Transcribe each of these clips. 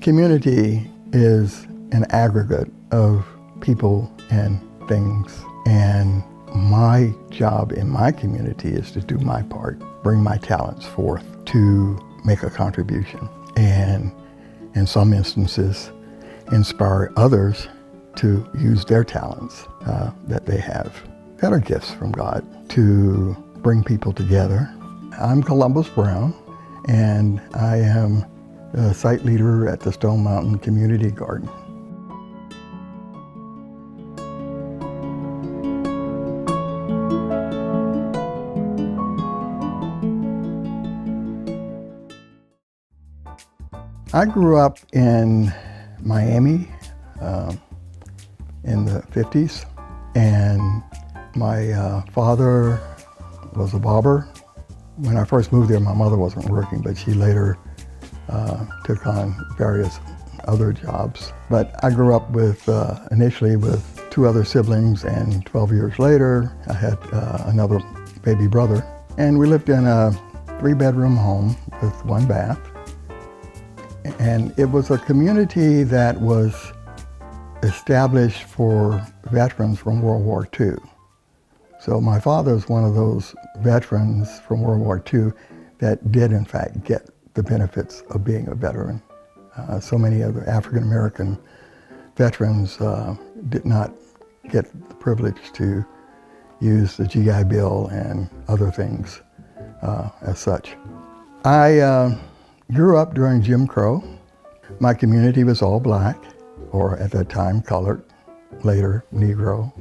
Community is an aggregate of people and things, and my job in my community is to do my part, bring my talents forth to make a contribution, and in some instances inspire others to use their talents that they have, that are gifts from God, to bring people together. I'm Columbus Brown, and I am the site leader at the Stone Mountain Community Garden. I grew up in Miami in the 50s, and my father was a barber. When I first moved there, my mother wasn't working, but she later took on various other jobs. But I grew up with, initially with 2 other siblings, and 12 years later, I had another baby brother. And we lived in a 3-bedroom home with 1 bath. And it was a community that was established for veterans from World War II. So my father is one of those veterans from World War II that did in fact get the benefits of being a veteran. So many other African American veterans did not get the privilege to use the GI Bill and other things as such. I grew up during Jim Crow. My community was all black, or at that time colored, later Negro,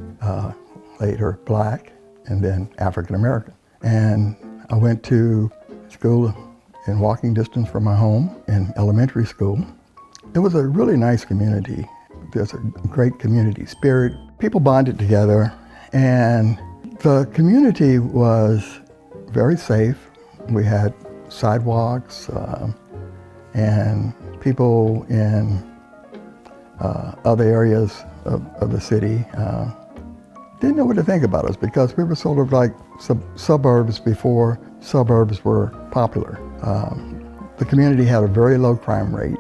later black, and then African American. And I went to school in walking distance from my home in elementary school. It was a really nice community. There's a great community spirit. People bonded together, and the community was very safe. We had sidewalks, and people in other areas of the city didn't know what to think about us, because we were sort of like suburbs before suburbs were popular. The community had a very low crime rate.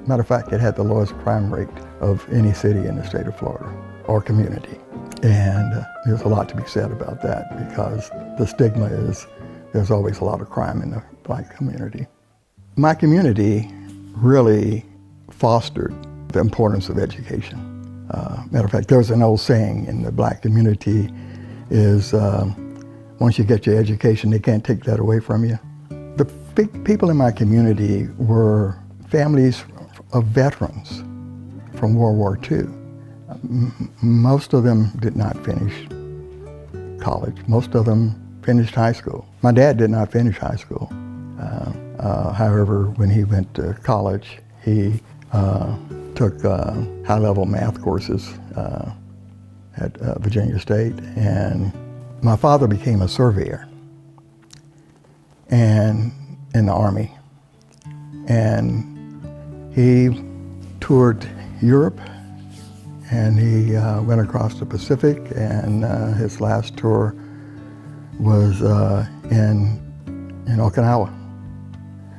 Matter of fact, it had the lowest crime rate of any city in the state of Florida, or community. And there's a lot to be said about that, because the stigma is there's always a lot of crime in the black community. My community really fostered the importance of education. Matter of fact, there's an old saying in the black community is, once you get your education, they can't take that away from you. The people in my community were families of veterans from World War II. Most of them did not finish college. Most of them finished high school. My dad did not finish high school. However, when he went to college, he took high-level math courses at Virginia State, and my father became a surveyor and in the Army, and he toured Europe, and he went across the Pacific, and his last tour was in Okinawa.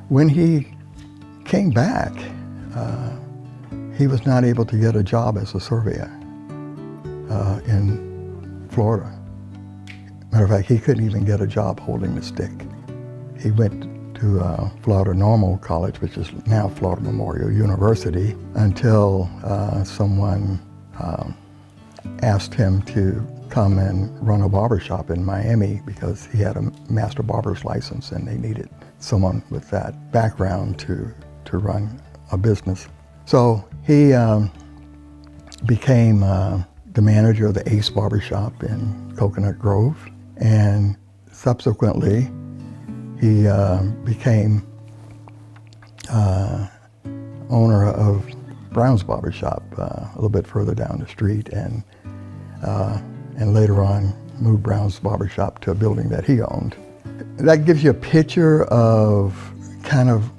When he came back, he was not able to get a job as a surveyor in Florida. Matter of fact, he couldn't even get a job holding the stick. He went to Florida Normal College, which is now Florida Memorial University, until someone asked him to come and run a barbershop in Miami, because he had a master barber's license and they needed someone with that background to run a business. So he became the manager of the Ace Barbershop in Coconut Grove, and subsequently he became owner of Brown's Barbershop a little bit further down the street, and later on moved Brown's Barbershop to a building that he owned. That gives you a picture of kind of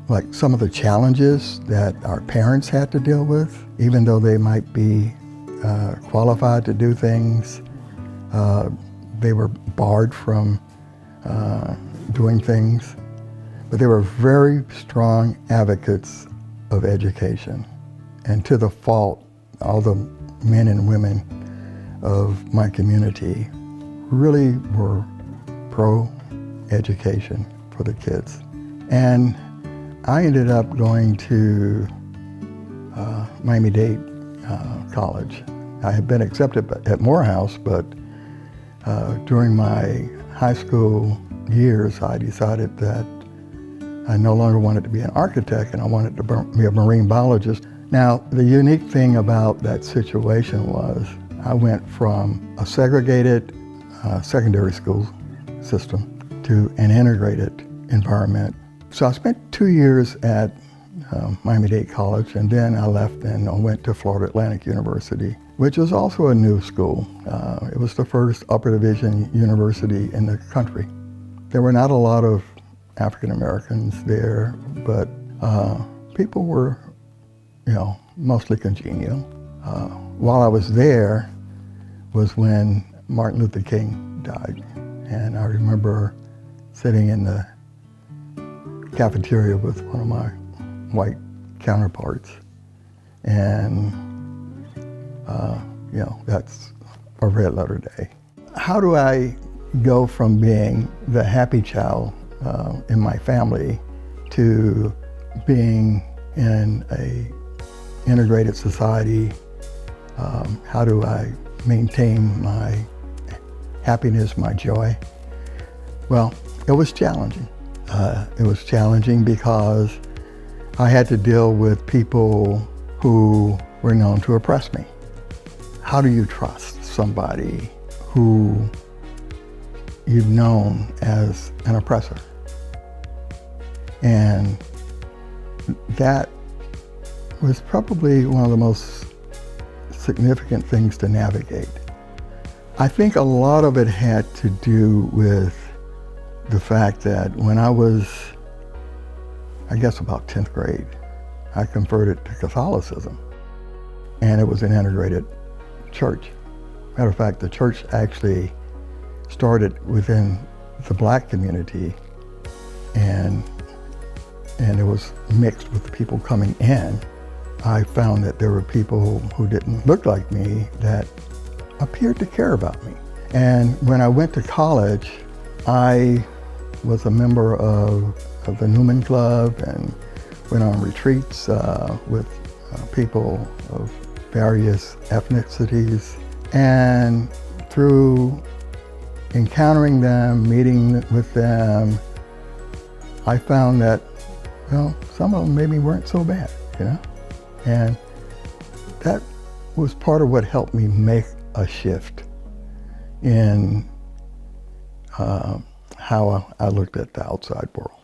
like some of the challenges that our parents had to deal with. Even though they might be qualified to do things, they were barred from doing things. But they were very strong advocates of education, and to the fault, all the men and women of my community really were pro-education for the kids. And I ended up going to Miami-Dade College. I had been accepted at Morehouse, but during my high school years, I decided that I no longer wanted to be an architect and I wanted to be a marine biologist. Now, the unique thing about that situation was I went from a segregated secondary school system to an integrated environment. So I spent 2 years at Miami-Dade College, and then I left and I went to Florida Atlantic University, which was also a new school. It was the first upper division university in the country. There were not a lot of African Americans there, but people were, mostly congenial. While I was there was when Martin Luther King died, and I remember sitting in the cafeteria with one of my white counterparts, and that's a red letter day. How do I go from being the happy child in my family to being in a integrated society? How do I maintain my happiness, my joy? Well, it was challenging. It was challenging because I had to deal with people who were known to oppress me. How do you trust somebody who you've known as an oppressor? And that was probably one of the most significant things to navigate. I think a lot of it had to do with the fact that when I was, I guess about 10th grade, I converted to Catholicism, and it was an integrated church. Matter of fact, the church actually started within the black community, and it was mixed with the people coming in. I found that there were people who didn't look like me that appeared to care about me. And when I went to college, I was a member of the Newman Club and went on retreats with people of various ethnicities. And through encountering them, meeting with them, I found that, some of them maybe weren't so bad, And that was part of what helped me make a shift in how I looked at the outside world.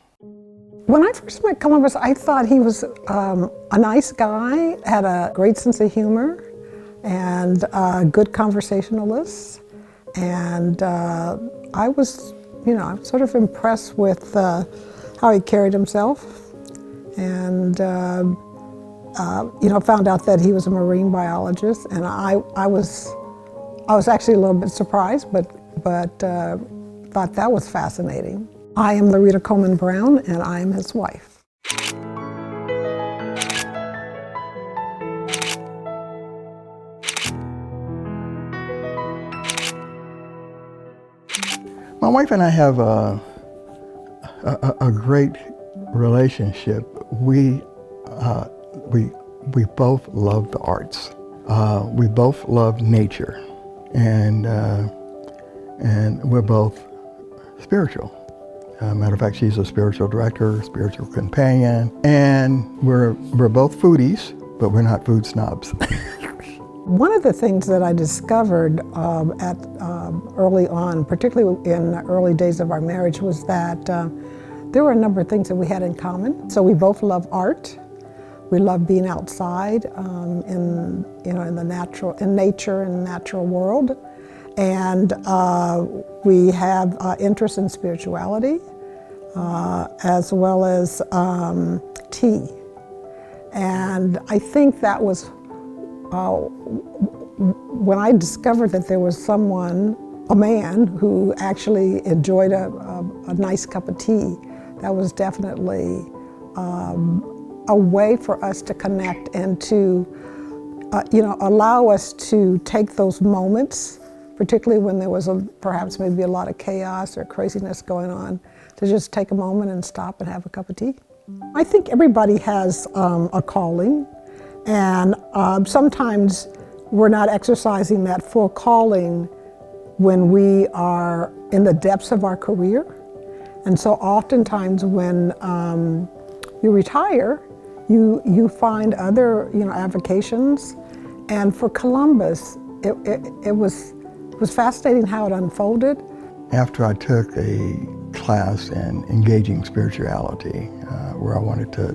When I first met Columbus, I thought he was a nice guy, had a great sense of humor, and a good conversationalist. And I was, sort of impressed with how he carried himself. And found out that he was a marine biologist, and I was actually a little bit surprised, but thought that was fascinating. I am Loretta Coleman Brown, and I am his wife. My wife and I have a great relationship. We both love the arts. We both love nature, and we're both spiritual. Matter of fact, she's a spiritual director, spiritual companion, and we're both foodies, but we're not food snobs. One of the things that I discovered early on, particularly in the early days of our marriage, was that there were a number of things that we had in common. So we both love art. We love being outside in nature and the natural world, and we have interest in spirituality as well as tea. And I think that was when I discovered that there was a man who actually enjoyed a nice cup of tea. That was definitely a way for us to connect and to, allow us to take those moments, particularly when there was perhaps maybe a lot of chaos or craziness going on, to just take a moment and stop and have a cup of tea. I think everybody has a calling, and sometimes we're not exercising that full calling when we are in the depths of our career. And so oftentimes when you retire, you find other avocations. And for Columbus, it was fascinating how it unfolded. After I took a class in engaging spirituality, where I wanted to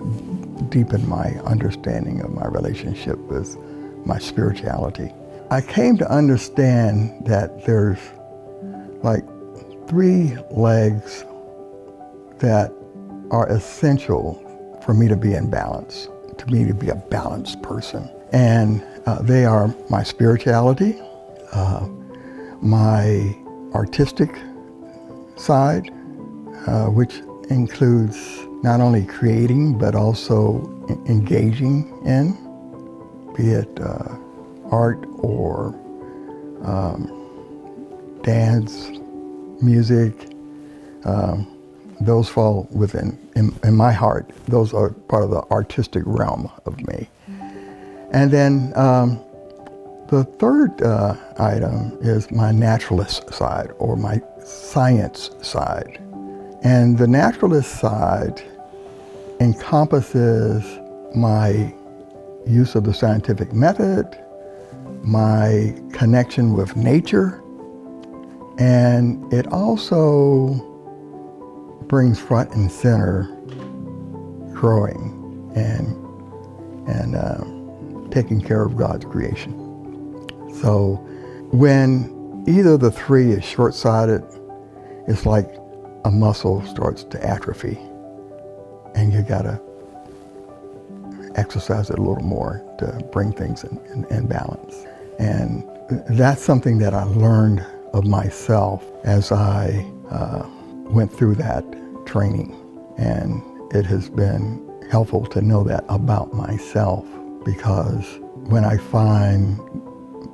deepen my understanding of my relationship with my spirituality, I came to understand that there's like 3 legs that are essential for me to be in balance, to me to be a balanced person. And they are my spirituality, my artistic side, which includes not only creating but also engaging in, be it art or dance, music. Those fall within, in my heart, those are part of the artistic realm of me. And then the third item is my naturalist side, or my science side. And the naturalist side encompasses my use of the scientific method, my connection with nature, and it also brings front and center growing and taking care of God's creation. So when either of the 3 is short-sighted, it's like a muscle starts to atrophy, and you gotta exercise it a little more to bring things in balance. And that's something that I learned of myself as I went through that training. And it has been helpful to know that about myself, because when I find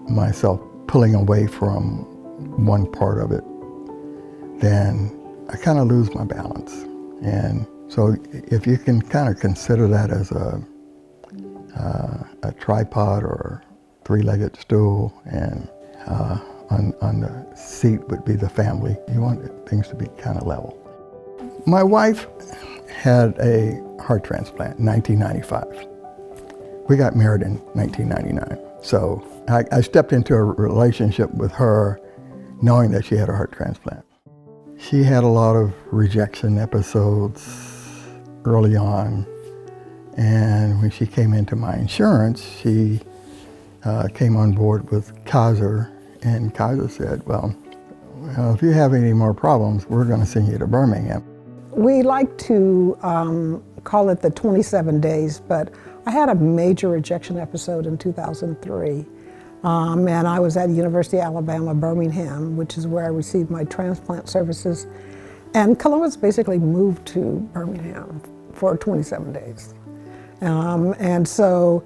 myself pulling away from one part of it, then I kind of lose my balance. And so if you can kind of consider that as a tripod or 3-legged stool, and on the seat would be the family. You want things to be kind of level. My wife had a heart transplant in 1995. We got married in 1999. So I stepped into a relationship with her knowing that she had a heart transplant. She had a lot of rejection episodes early on. And when she came into my insurance, she came on board with Kaiser, and Kaiser said, well, if you have any more problems, we're going to send you to Birmingham. We like to call it the 27 days, but I had a major rejection episode in 2003. And I was at University of Alabama, Birmingham, which is where I received my transplant services. And Columbus basically moved to Birmingham for 27 days. And so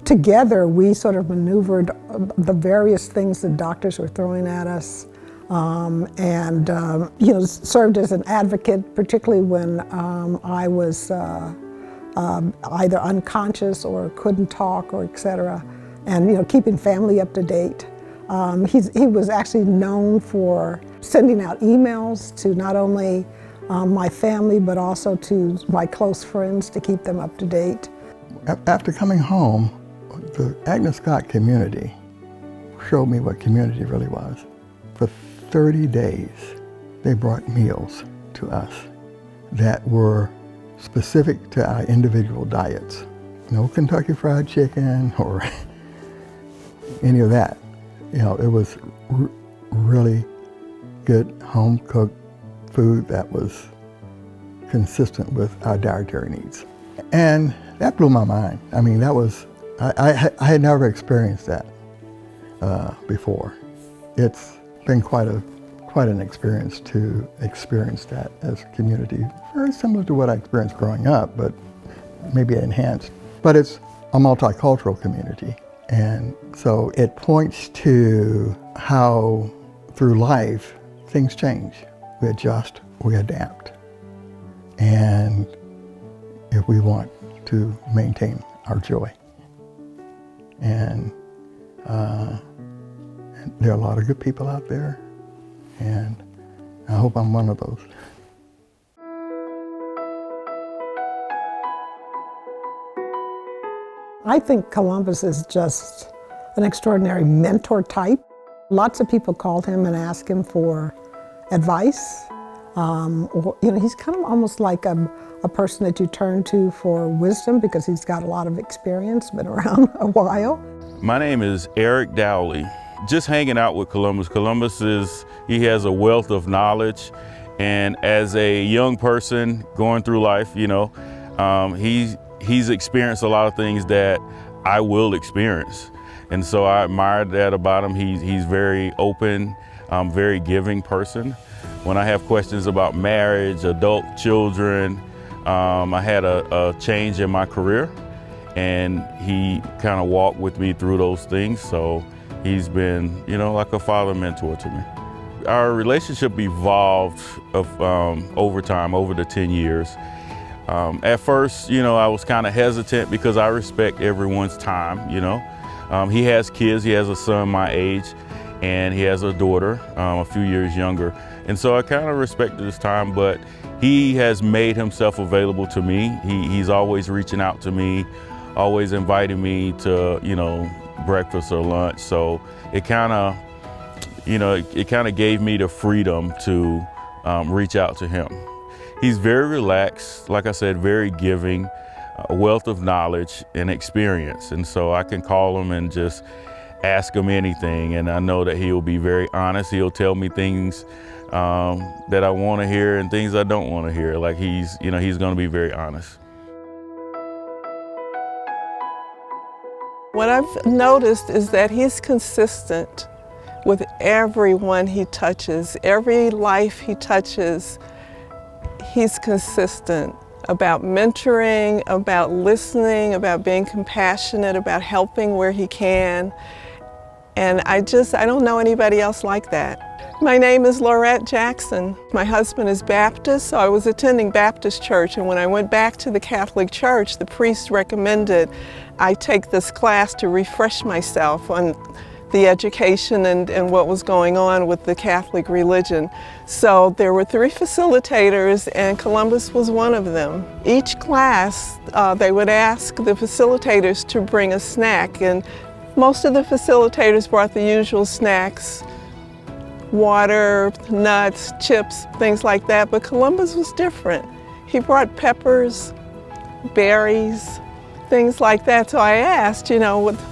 together we sort of maneuvered the various things that doctors were throwing at us, and served as an advocate, particularly when I was either unconscious or couldn't talk, or et cetera, and keeping family up to date. He was actually known for sending out emails to not only my family, but also to my close friends to keep them up to date. After coming home, the Agnes Scott community showed me what community really was. For 30 days, they brought meals to us that were specific to our individual diets. No Kentucky Fried Chicken or any of that. It was really good home-cooked food that was consistent with our dietary needs. And that blew my mind. I mean, that was, I had never experienced that before. It's been quite an experience to experience that as a community. Very similar to what I experienced growing up, but maybe enhanced, but it's a multicultural community. And so it points to how through life things change. We adjust, we adapt. And if we want to maintain our joy. And there are a lot of good people out there, and I hope I'm one of those. I think Columbus is just an extraordinary mentor type. Lots of people called him and asked him for advice. Or, he's kind of almost like a person that you turn to for wisdom because he's got a lot of experience, been around a while. My name is Eric Dowley. Just hanging out with Columbus. He has a wealth of knowledge, and as a young person going through life, he's experienced a lot of things that I will experience. And so I admire that about him. He's very open, very giving person. When I have questions about marriage, adult children, I had a change in my career, and he kind of walked with me through those things. So he's been, like a father mentor to me. Our relationship evolved over time, over the 10 years. At first, I was kind of hesitant because I respect everyone's time, He has kids, he has a son my age, and he has a daughter, a few years younger. And so I kind of respected his time, but he has made himself available to me. He's always reaching out to me, always inviting me to, breakfast or lunch. So it kind of, gave me the freedom to reach out to him. He's very relaxed, like I said, very giving, a wealth of knowledge and experience. And so I can call him and just ask him anything, and I know that he'll be very honest. He'll tell me things that I want to hear and things I don't want to hear. Like he's going to be very honest. What I've noticed is that he's consistent with everyone he touches. Every life he touches, he's consistent about mentoring, about listening, about being compassionate, about helping where he can. And I don't know anybody else like that. My name is Laurette Jackson. My husband is Baptist, so I was attending Baptist church, and when I went back to the Catholic church, the priest recommended I take this class to refresh myself on the education and what was going on with the Catholic religion. So there were 3 facilitators, and Columbus was one of them. Each class, they would ask the facilitators to bring a snack, and most of the facilitators brought the usual snacks, water, nuts, chips, things like that, but Columbus was different. He brought peppers, berries, things like that. So I asked,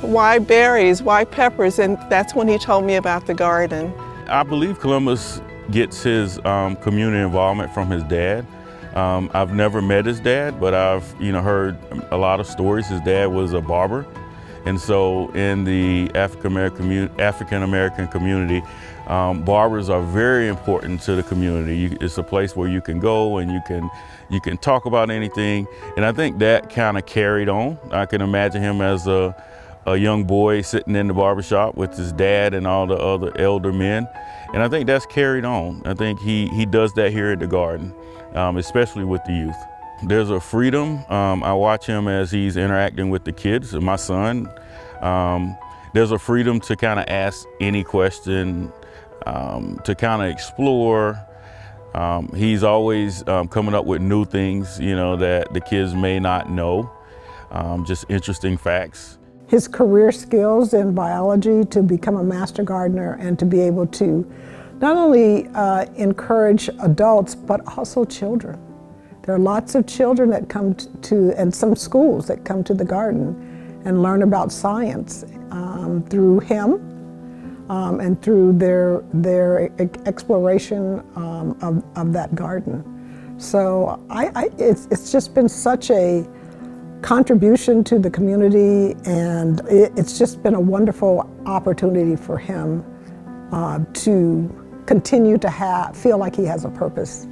why berries, why peppers? And that's when he told me about the garden. I believe Columbus gets his community involvement from his dad. I've never met his dad, but I've heard a lot of stories. His dad was a barber. And so in the African American community, barbers are very important to the community. It's a place where you can go and you can talk about anything. And I think that kind of carried on. I can imagine him as a young boy sitting in the barbershop with his dad and all the other elder men. And I think that's carried on. I think he does that here at the garden, especially with the youth. There's a freedom. I watch him as he's interacting with the kids, my son. There's a freedom to kind of ask any question, to kind of explore. He's always coming up with new things, that the kids may not know, just interesting facts. His career skills in biology to become a master gardener and to be able to not only encourage adults, but also children. There are lots of children that come to, and some schools that come to the garden and learn about science through him and through their exploration of that garden. So it's just been such a contribution to the community, and it's just been a wonderful opportunity for him to continue to feel like he has a purpose.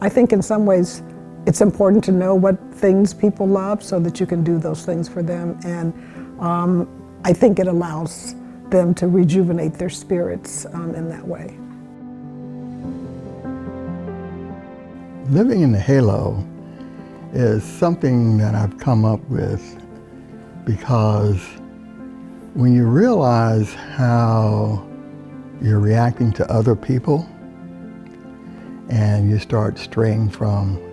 I think in some ways It's important to know what things people love so that you can do those things for them. And I think it allows them to rejuvenate their spirits in that way. Living in the halo is something that I've come up with because when you realize how you're reacting to other people and you start straying from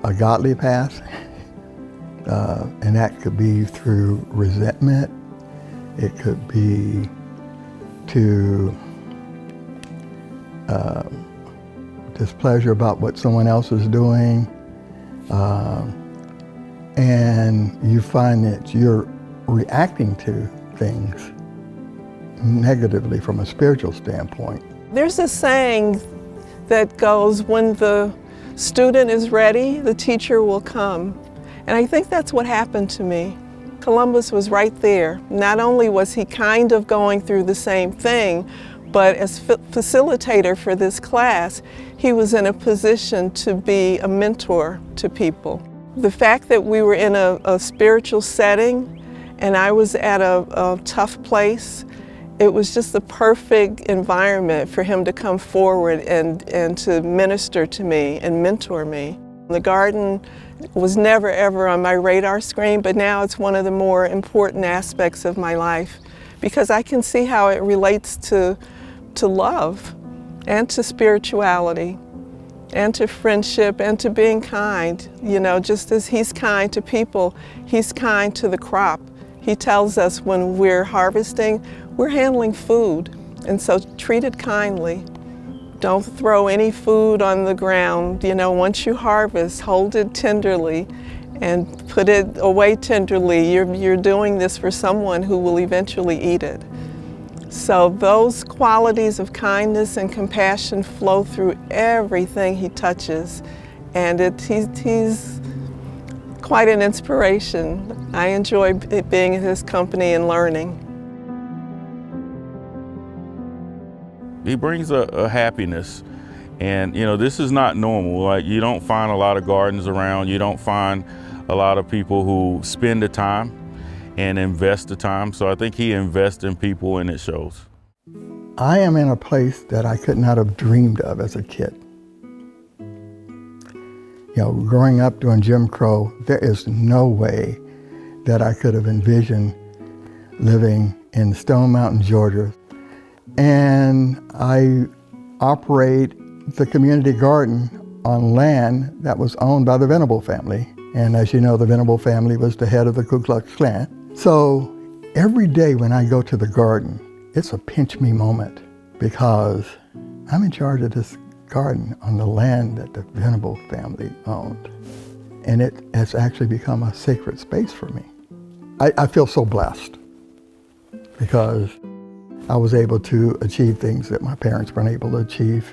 a godly path, and that could be through resentment, it could be to displeasure about what someone else is doing, and you find that you're reacting to things negatively from a spiritual standpoint. There's a saying that goes, when the student is ready, the teacher will come. And I think that's what happened to me. Columbus was right there. Not only was he kind of going through the same thing, but as facilitator for this class, he was in a position to be a mentor to people. The fact that we were in a spiritual setting and I was at a tough place, it was just the perfect environment for him to come forward and to minister to me and mentor me. The garden was never ever on my radar screen, but now it's one of the more important aspects of my life because I can see how it relates to love and to spirituality and to friendship and to being kind. You know, just as he's kind to people, he's kind to the crop. He tells us when we're harvesting, we're handling food, and so treat it kindly. Don't throw any food on the ground. You know, once you harvest, hold it tenderly and put it away tenderly. You're doing this for someone who will eventually eat it. So those qualities of kindness and compassion flow through everything he touches, and he's quite an inspiration. I enjoy being in his company and learning. He brings a happiness, and you know, this is not normal. Like, you don't find a lot of gardens around. You don't find a lot of people who spend the time and invest the time. So I think he invests in people, and it shows. I am in a place that I could not have dreamed of as a kid. You know, growing up during Jim Crow, there is no way that I could have envisioned living in Stone Mountain, Georgia. And I operate the community garden on land that was owned by the Venable family. And as you know, the Venable family was the head of the Ku Klux Klan. So every day when I go to the garden, it's a pinch me moment because I'm in charge of this garden on the land that the Venable family owned. And it has actually become a sacred space for me. I feel so blessed because I was able to achieve things that my parents weren't able to achieve.